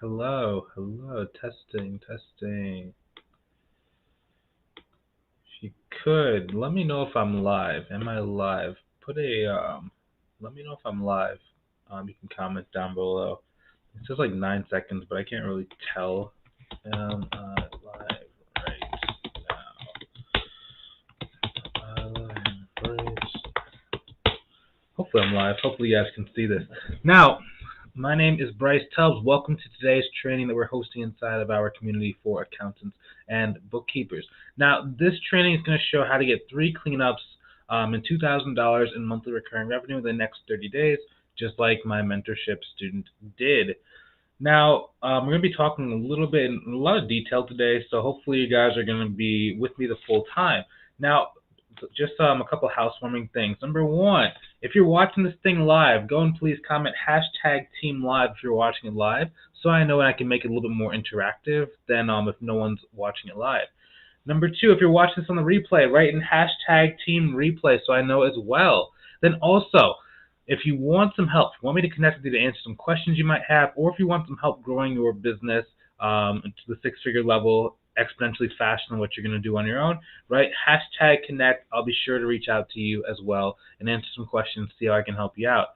Hello, hello, testing, testing. If you could, let me know if I'm live. Am I live? Let me know if I'm live. You can comment down below. It says like 9 seconds, but I can't really tell. Am I live right now? Hopefully I'm live. Hopefully you guys can see this. Now, my name is Bryce Tubbs. Welcome to today's training that we're hosting inside of our community for accountants and bookkeepers. Now, this training is going to show how to get 3 cleanups and $2,000 in monthly recurring revenue in the next 30 days, just like my mentorship student did. Now, we're going to be talking a little bit in a lot of detail today, so hopefully you guys are going to be with me the full time. Now, just a couple housewarming things. Number one, if you're watching this thing live, go and please comment #TeamLive if you're watching it live, so I know I can make it a little bit more interactive than if no one's watching it live. Number two, if you're watching this on the replay, write in #TeamReplay so I know as well. Then also, if you want some help, if you want me to connect with you to answer some questions you might have, or if you want some help growing your business to the 6-figure level exponentially faster than what you're going to do on your own, right? #Connect. I'll be sure to reach out to you as well and answer some questions, see how I can help you out.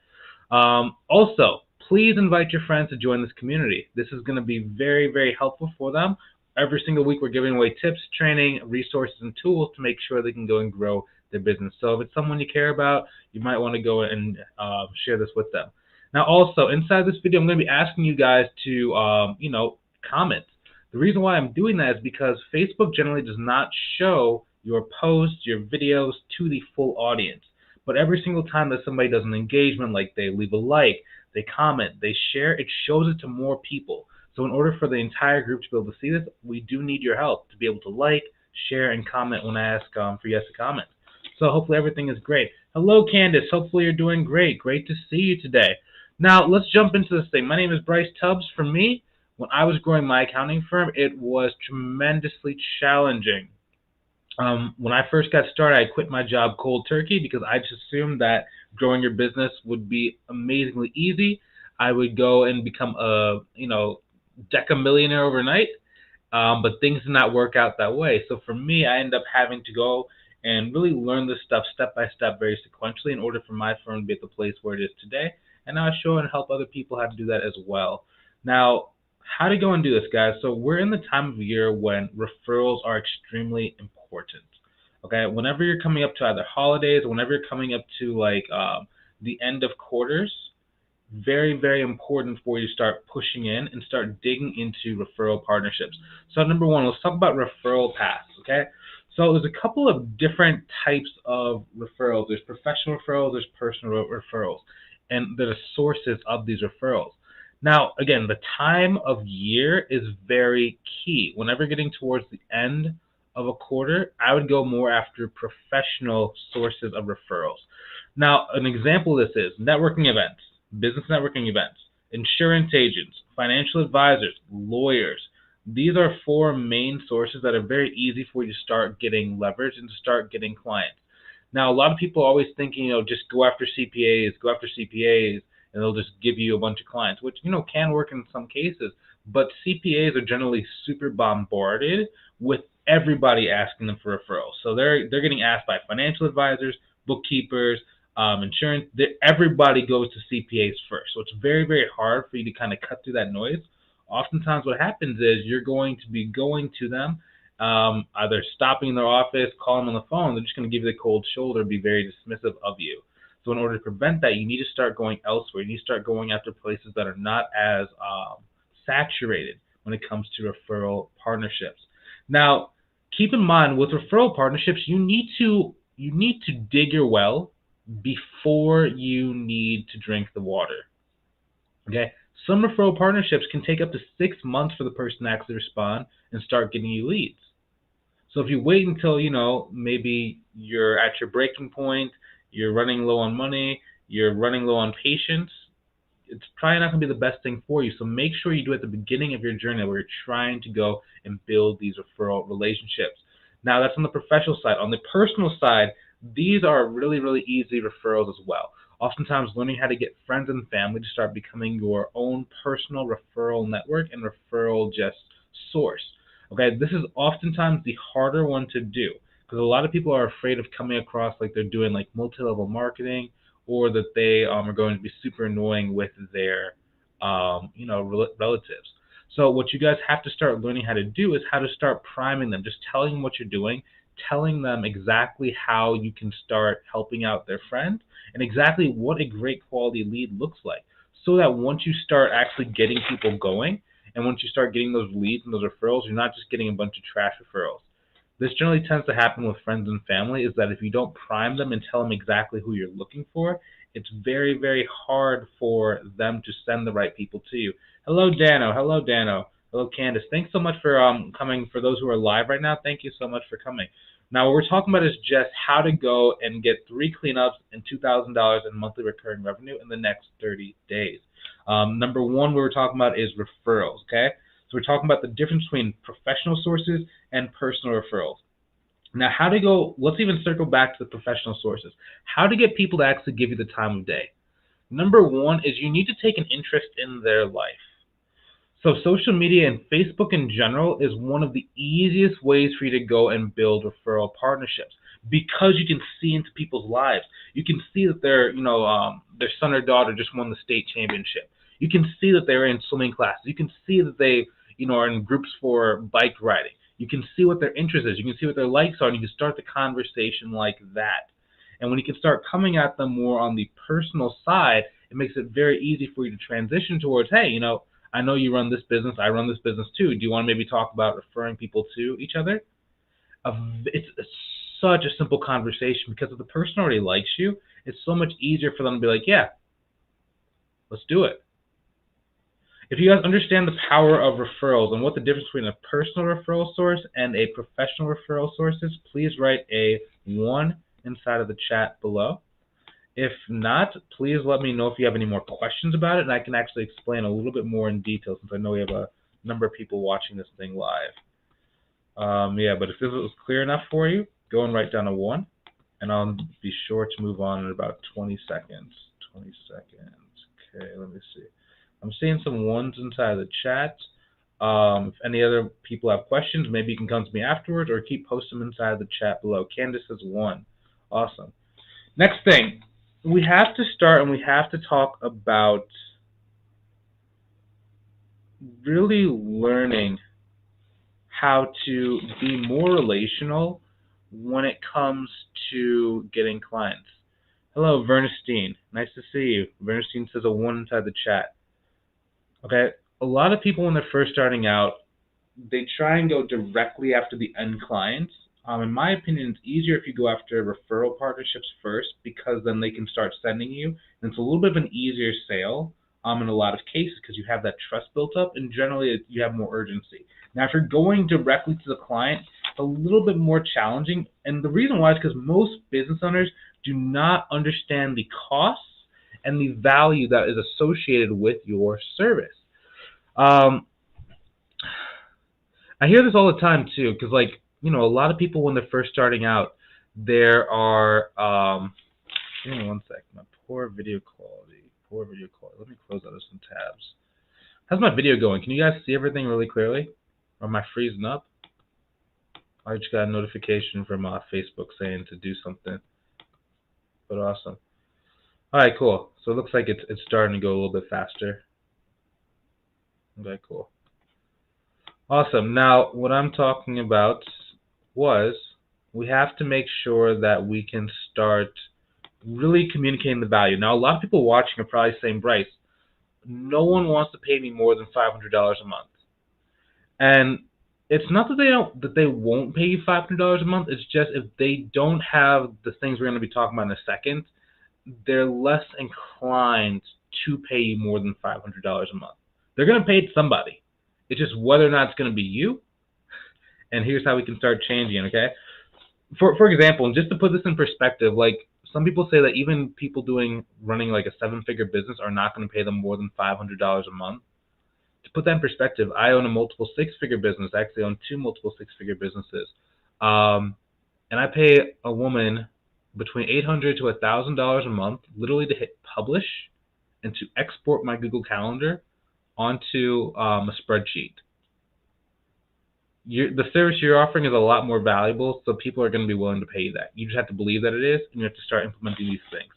Also, please invite your friends to join this community. This is going to be very, very helpful for them. Every single week we're giving away tips, training, resources, and tools to make sure they can go and grow their business. So if it's someone you care about, you might want to go and share this with them. Now also, inside this video, I'm going to be asking you guys to, comment. The reason why I'm doing that is because Facebook generally does not show your posts, your videos to the full audience. But every single time that somebody does an engagement, like they leave a like, they comment, they share, it shows it to more people. So in order for the entire group to be able to see this, we do need your help to be able to like, share, and comment when I ask for you guys to comment. So hopefully everything is great. Hello, Candace. Hopefully you're doing great. Great to see you today. Now, let's jump into this thing. My name is Bryce Tubbs. For me, when I was growing my accounting firm, it was tremendously challenging. When I first got started, I quit my job cold turkey because I just assumed that growing your business would be amazingly easy. I would go and become a, decamillionaire overnight. But things did not work out that way. So for me, I ended up having to go and really learn this stuff step by step, very sequentially, in order for my firm to be at the place where it is today. And now I show and help other people how to do that as well. Now, how to go and do this, guys? So we're in the time of year when referrals are extremely important. Okay, whenever you're coming up to either holidays or whenever you're coming up to like the end of quarters, very, very important for you to start pushing in and start digging into referral partnerships. So number one, let's talk about referral paths, okay? So there's a couple of different types of referrals. There's professional referrals, there's personal referrals, and there's sources of these referrals. Now, again, the time of year is very key. Whenever getting towards the end of a quarter, I would go more after professional sources of referrals. Now, an example of this is networking events, business networking events, insurance agents, financial advisors, lawyers. These are 4 main sources that are very easy for you to start getting leverage and to start getting clients. Now, a lot of people are always thinking, just go after CPAs, and they'll just give you a bunch of clients, which, can work in some cases. But CPAs are generally super bombarded with everybody asking them for referrals. So they're getting asked by financial advisors, bookkeepers, insurance. Everybody goes to CPAs first. So it's very, very hard for you to kind of cut through that noise. Oftentimes what happens is you're going to be going to them, either stopping in their office, calling them on the phone. They're just going to give you the cold shoulder, be very dismissive of you. So in order to prevent that, you need to start going elsewhere. You need to start going after places that are not as saturated when it comes to referral partnerships. Now, keep in mind with referral partnerships, you need to dig your well before you need to drink the water. Okay? Some referral partnerships can take up to 6 months for the person to actually respond and start getting you leads. So if you wait until, maybe you're at your breaking point, you're running low on money, you're running low on patience, it's probably not going to be the best thing for you. So make sure you do it at the beginning of your journey where you're trying to go and build these referral relationships. Now, that's on the professional side. On the personal side, these are really, really easy referrals as well. Oftentimes, learning how to get friends and family to start becoming your own personal referral network and referral just source. Okay, this is oftentimes the harder one to do because a lot of people are afraid of coming across like they're doing like multi-level marketing, or that they are going to be super annoying with their relatives. So what you guys have to start learning how to do is how to start priming them, just telling them what you're doing, telling them exactly how you can start helping out their friend, and exactly what a great quality lead looks like. So that once you start actually getting people going, and once you start getting those leads and those referrals, you're not just getting a bunch of trash referrals. This generally tends to happen with friends and family, is that if you don't prime them and tell them exactly who you're looking for, it's very, very hard for them to send the right people to you. Hello, Dano. Hello, Dano. Hello, Candace. Thanks so much for coming. For those who are live right now, thank you so much for coming. Now, what we're talking about is just how to go and get 3 cleanups and $2,000 in monthly recurring revenue in the next 30 days. Number one, what we're talking about is referrals, okay? So we're talking about the difference between professional sources and personal referrals. Now, how to go, let's even circle back to the professional sources. How to get people to actually give you the time of day. Number one is you need to take an interest in their life. So social media and Facebook in general is one of the easiest ways for you to go and build referral partnerships, because you can see into people's lives. You can see that their son or daughter just won the state championship. You can see that they're in swimming classes. You can see that they are in groups for bike riding. You can see what their interest is. You can see what their likes are, and you can start the conversation like that. And when you can start coming at them more on the personal side, it makes it very easy for you to transition towards, hey, I know you run this business. I run this business too. Do you want to maybe talk about referring people to each other? It's such a simple conversation, because if the person already likes you, it's so much easier for them to be like, yeah, let's do it. If you guys understand the power of referrals and what the difference between a personal referral source and a professional referral source is, please write a 1 inside of the chat below. If not, please let me know if you have any more questions about it, and I can actually explain a little bit more in detail, since I know we have a number of people watching this thing live. Yeah, but if this was clear enough for you, go and write down a 1, and I'll be sure to move on in about 20 seconds. 20 seconds. Okay, let me see. I'm seeing some 1s inside the chat. If any other people have questions, maybe you can come to me afterwards, or keep posting them inside the chat below. Candace says 1. Awesome. Next thing, we have to start and we have to talk about really learning how to be more relational when it comes to getting clients. Hello, Vernestine. Nice to see you. Vernestine says a 1 inside the chat. Okay, a lot of people when they're first starting out, they try and go directly after the end clients. In my opinion, it's easier if you go after referral partnerships first, because then they can start sending you, and it's a little bit of an easier sale in a lot of cases, because you have that trust built up, and generally you have more urgency. Now, if you're going directly to the client, it's a little bit more challenging, and the reason why is because most business owners do not understand the costs and the value that is associated with your service. I hear this all the time too, because a lot of people when they're first starting out, there are give me 1 second. My poor video quality. Let me close out of some tabs. How's my video going? Can you guys see everything really clearly? Or am I freezing up? I just got a notification from Facebook saying to do something. But awesome. All right, cool. So it looks like it's starting to go a little bit faster. Okay, cool. Awesome. Now, what I'm talking about was we have to make sure that we can start really communicating the value. Now, a lot of people watching are probably saying, Bryce, no one wants to pay me more than $500 a month. And it's not that they won't pay you $500 a month. It's just if they don't have the things we're going to be talking about in a second, they're less inclined to pay you more than $500 a month. They're going to pay it to somebody. It's just whether or not it's going to be you. And here's how we can start changing it, okay? For example, just to put this in perspective, some people say that even people running like a 7-figure business are not going to pay them more than $500 a month. To put that in perspective, I own a multiple 6-figure business. I actually own 2 multiple 6-figure businesses. And I pay a woman between $800 to $1,000 a month, literally to hit publish and to export my Google Calendar onto a spreadsheet. The service you're offering is a lot more valuable, so people are going to be willing to pay you that. You just have to believe that it is, and you have to start implementing these things.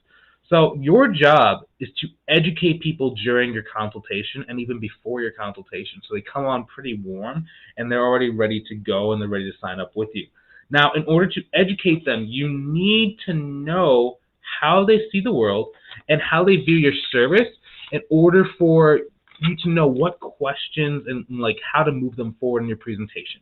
So your job is to educate people during your consultation and even before your consultation, so they come on pretty warm and they're already ready to go and they're ready to sign up with you. Now, in order to educate them, you need to know how they see the world and how they view your service in order for you to know what questions and like how to move them forward in your presentation.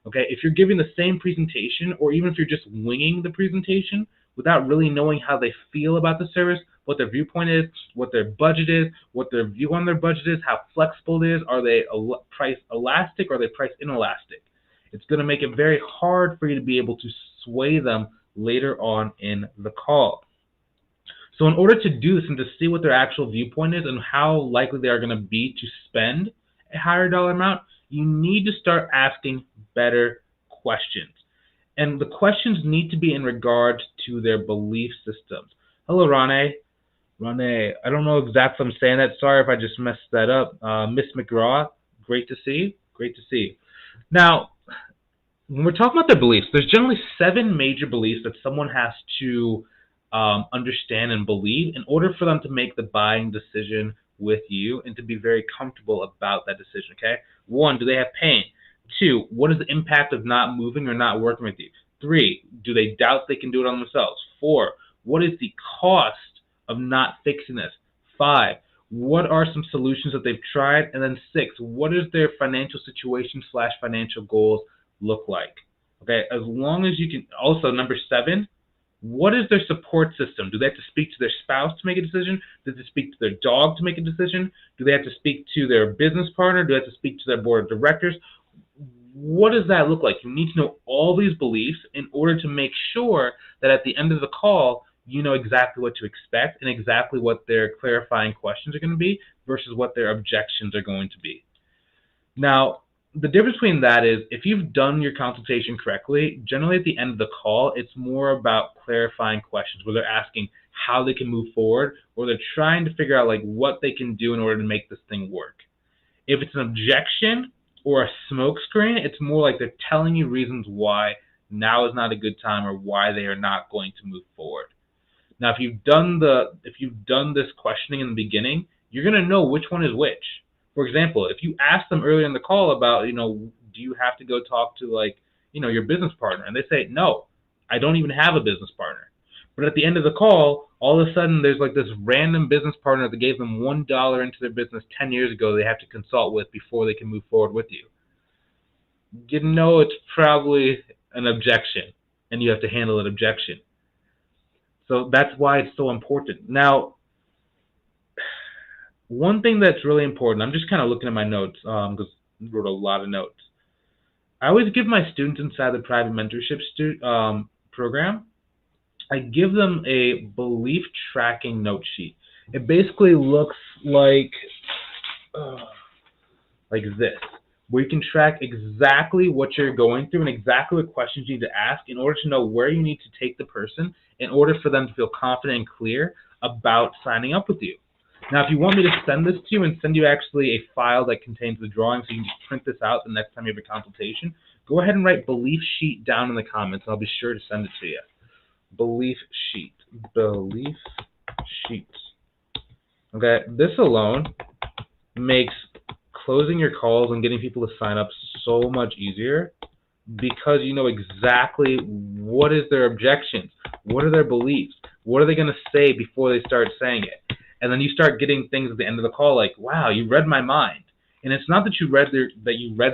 Okay, if you're giving the same presentation, or even if you're just winging the presentation without really knowing how they feel about the service, what their viewpoint is, what their budget is, what their view on their budget is, how flexible it is, are they price elastic or are they price inelastic? It's going to make it very hard for you to be able to sway them later on in the call. So in order to do this and to see what their actual viewpoint is and how likely they are going to be to spend a higher dollar amount, you need to start asking better questions. And the questions need to be in regards to their belief systems. Hello, Rane. Rane, I don't know exactly if I'm saying that. Sorry if I just messed that up. Miss McGraw, great to see. Great to see. Now, when we're talking about their beliefs, there's generally 7 major beliefs that someone has to understand and believe in order for them to make the buying decision with you and to be very comfortable about that decision, okay? 1, do they have pain? 2, what is the impact of not moving or not working with you? 3, do they doubt they can do it on themselves? 4, what is the cost of not fixing this? 5, what are some solutions that they've tried? And then 6, what is their financial situation / financial goals look like? Okay, as long as you can. Also, number 7, what is their support system? Do they have to speak to their spouse to make a decision? Do they have to speak to their dog to make a decision? Do they have to speak to their business partner? Do they have to speak to their board of directors? What does that look like? You need to know all these beliefs in order to make sure that at the end of the call, you know exactly what to expect and exactly what their clarifying questions are going to be versus what their objections are going to be. Now, the difference between that is if you've done your consultation correctly, generally at the end of the call, it's more about clarifying questions where they're asking how they can move forward or they're trying to figure out like what they can do in order to make this thing work. If it's an objection or a smoke screen, it's more like they're telling you reasons why now is not a good time or why they are not going to move forward. Now, if you've done this questioning in the beginning, you're going to know which one is which. For example, if you ask them earlier in the call about, do you have to go talk to your business partner? And they say, no, I don't even have a business partner. But at the end of the call, all of a sudden there's like this random business partner that gave them $1 into their business 10 years ago they have to consult with before they can move forward with you. It's probably an objection, and you have to handle an objection. So that's why it's so important. Now, one thing that's really important, I'm just kind of looking at my notes because I wrote a lot of notes. I always give my students inside the private mentorship program, I give them a belief tracking note sheet. It basically looks like this, where you can track exactly what you're going through and exactly what questions you need to ask in order to know where you need to take the person in order for them to feel confident and clear about signing up with you. Now, if you want me to send this to you and send you actually a file that contains the drawing so you can just print this out the next time you have a consultation, go ahead and write belief sheet down in the comments. I'll be sure to send it to you. Belief sheet. Belief sheet. Okay, this alone makes closing your calls and getting people to sign up so much easier because you know exactly what is their objections, what are their beliefs, what are they going to say before they start saying it. And then you start getting things at the end of the call like, wow, you read my mind. And it's not that you read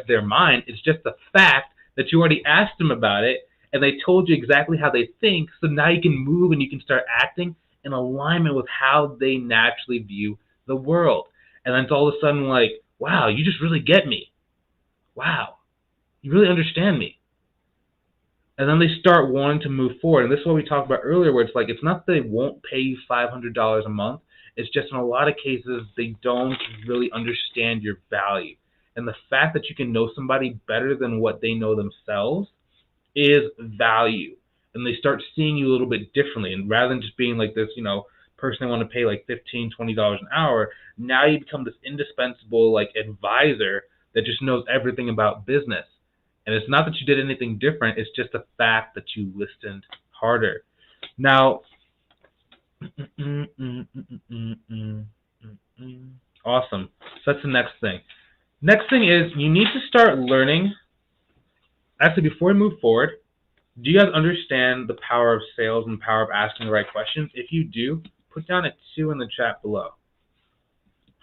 their mind, it's just the fact that you already asked them about it and they told you exactly how they think, so now you can move and you can start acting in alignment with how they naturally view the world. And then it's all of a sudden like, wow, you just really get me. Wow, you really understand me. And then they start wanting to move forward. And this is what we talked about earlier, where it's like, it's not that they won't pay you $500 a month. It's just in a lot of cases, they don't really understand your value. And the fact that you can know somebody better than what they know themselves is value. and they start seeing you a little bit differently. And rather than just being like this, person they want to pay like $15, $20 an hour, now you become this indispensable like advisor that just knows everything about business. And it's not that you did anything different, it's just the fact that you listened harder. Now, awesome. So that's the next thing. Next thing is you need to start learning. Actually, before we move forward, do you guys understand the power of sales and the power of asking the right questions? If you do, put down a 2 in the chat below.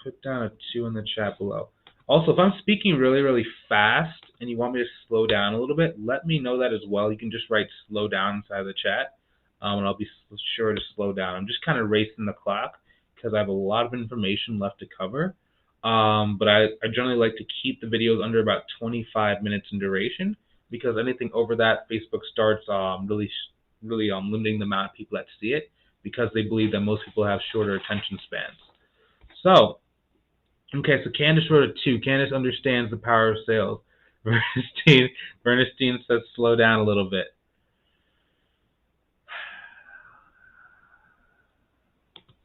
Put down a 2 in the chat below. Also, if I'm speaking really, really fast and you want me to slow down a little bit, let me know that as well. You can just write slow down inside the chat, and I'll be sure to slow down. I'm just kind of racing the clock because I have a lot of information left to cover. But I generally like to keep the videos under about 25 minutes in duration, because anything over that, Facebook starts really limiting the amount of people that see it, because they believe that most people have shorter attention spans. So, okay, so Candace wrote a 2. Candace understands the power of sales. Bernstein says slow down a little bit.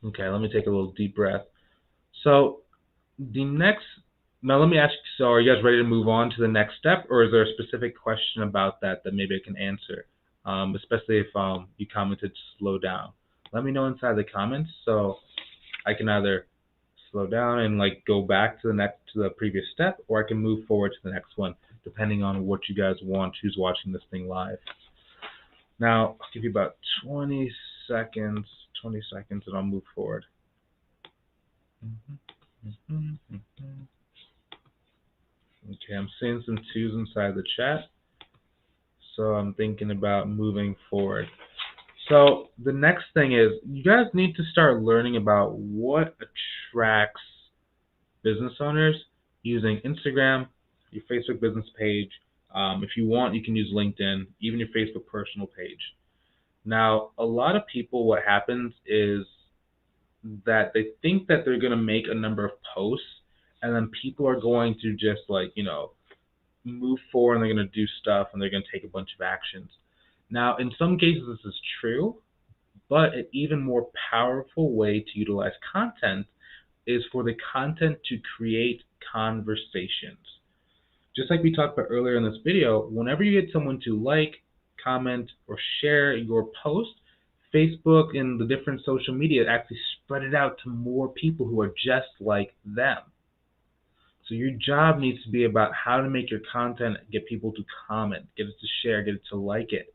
Okay, let me take a little deep breath. So now let me ask you, so are you guys ready to move on to the next step, or is there a specific question about that maybe I can answer, especially if you commented slow down? Let me know inside the comments so I can either slow down and like go back to the previous step, or I can move forward to the next one, depending on what you guys want, who's watching this thing live. Now, I'll give you about 20 seconds, and I'll move forward. Okay, I'm seeing some 2s inside the chat, so I'm thinking about moving forward. So the next thing is, you guys need to start learning about what attracts business owners using Instagram, your Facebook business page. If you want, you can use LinkedIn, even your Facebook personal page. Now, a lot of people, what happens is that they think that they're going to make a number of posts, and then people are going to just move forward, and they're going to do stuff, and they're going to take a bunch of actions. Now, in some cases, this is true, but an even more powerful way to utilize content is for the content to create conversations. Just like we talked about earlier in this video, whenever you get someone to like, comment, or share your post, Facebook and the different social media actually spread it out to more people who are just like them. So your job needs to be about how to make your content get people to comment, get it to share, get it to like it.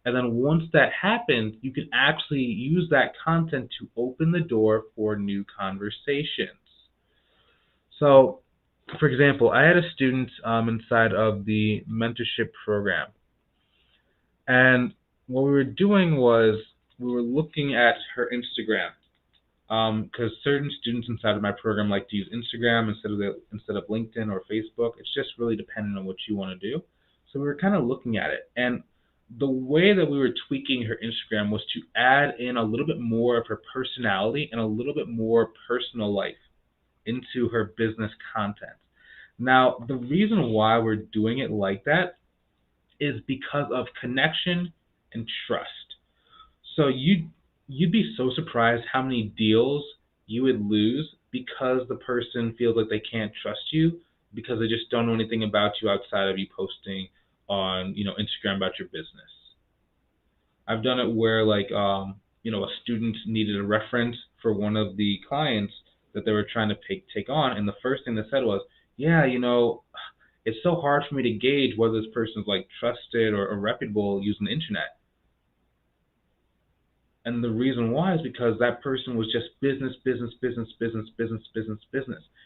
And then once that happens, you can actually use that content to open the door for new conversations. So, for example, I had a student inside of the mentorship program. And what we were doing was we were looking at her Instagram, because certain students inside of my program like to use Instagram instead of LinkedIn or Facebook. It's just really dependent on what you want to do. So we were kind of looking at it, and the way that we were tweaking her Instagram was to add in a little bit more of her personality and a little bit more personal life into her business content. Now, the reason why we're doing it like that is because of connection and trust. So you'd be so surprised how many deals you would lose because the person feels like they can't trust you, because they just don't know anything about you outside of you posting on Instagram about your business. I've done it where a student needed a reference for one of the clients that they were trying to take on, and the first thing they said was, yeah, it's so hard for me to gauge whether this person's trusted or reputable using the internet. And the reason why is because that person was just business.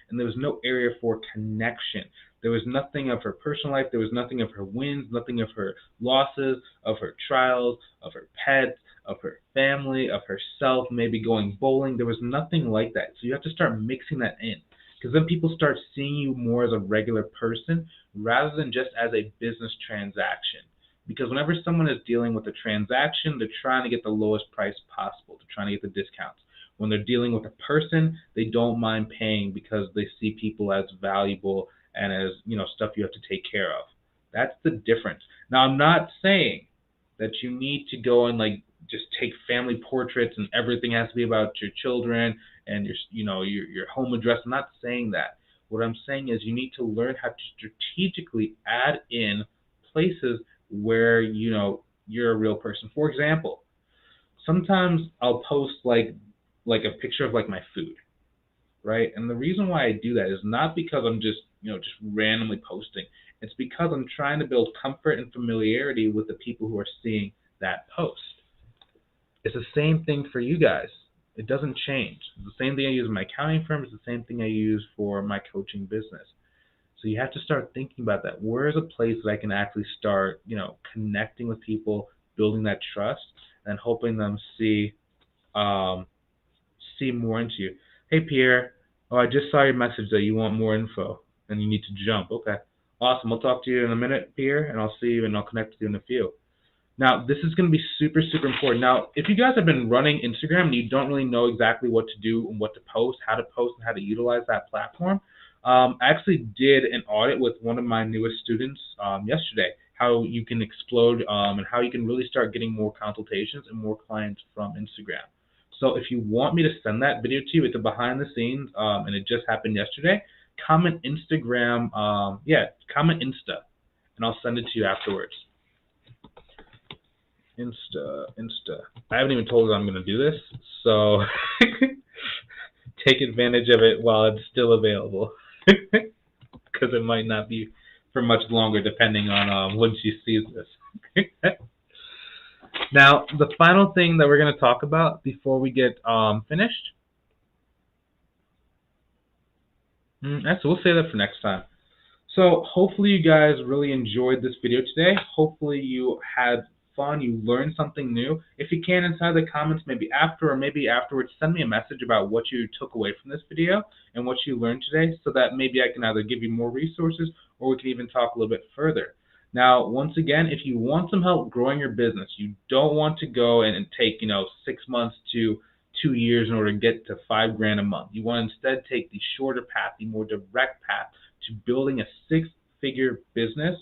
And there was no area for connection. There was nothing of her personal life. There was nothing of her wins, nothing of her losses, of her trials, of her pets, of her family, of herself, maybe going bowling. There was nothing like that. So you have to start mixing that in, because then people start seeing you more as a regular person rather than just as a business transaction. Because whenever someone is dealing with a transaction, they're trying to get the lowest price possible. They're trying to get the discounts. When they're dealing with a person, they don't mind paying because they see people as valuable and as stuff you have to take care of. That's the difference. Now, I'm not saying that you need to go and like just take family portraits and everything has to be about your children and your home address. I'm not saying that. What I'm saying is you need to learn how to strategically add in places where you're a real person. For example, sometimes I'll post like a picture of like my food, right? And the reason why I do that is not because I'm just randomly posting. It's because I'm trying to build comfort and familiarity with the people who are seeing that post. It's the same thing for you guys. It doesn't change. It's the same thing I use in my accounting firm. It's the same thing I use for my coaching business. So you have to start thinking about that. Where is a place that I can actually start, connecting with people, building that trust, and helping them um, see more into you. Hey Pierre, oh I just saw your message that you want more info and you need to jump. Okay, awesome. I'll talk to you in a minute, Pierre, and I'll see you and I'll connect with you in a few. Now, this is going to be super, super important. Now, if you guys have been running Instagram and you don't really know exactly what to do and what to post, and how to utilize that platform, I actually did an audit with one of my newest students yesterday, how you can explode and how you can really start getting more consultations and more clients from Instagram. So if you want me to send that video to you, it's a behind the scenes, and it just happened yesterday. Comment Instagram, comment Insta, and I'll send it to you afterwards. Insta. I haven't even told her I'm going to do this, so take advantage of it while it's still available, because it might not be for much longer depending on when she sees this. Now, the final thing that we're going to talk about before we get finished, so we'll save that for next time. So hopefully you guys really enjoyed this video today. Hopefully you had fun, you learned something new. If you can, inside the comments, maybe after or maybe afterwards, send me a message about what you took away from this video and what you learned today, so that maybe I can either give you more resources or we can even talk a little bit further. Now, once again, if you want some help growing your business, you don't want to go and take 6 months to 2 years in order to get to $5,000 a month. You want to instead take the shorter path, the more direct path to building a six-figure business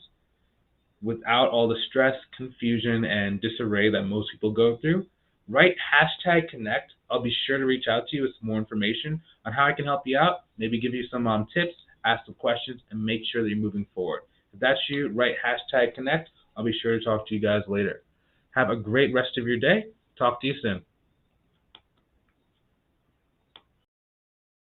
without all the stress, confusion, and disarray that most people go through. Write #connect. I'll be sure to reach out to you with some more information on how I can help you out, maybe give you some tips, ask some questions, and make sure that you're moving forward. If that's you, write #connect. I'll be sure to talk to you guys later. Have a great rest of your day. Talk to you soon.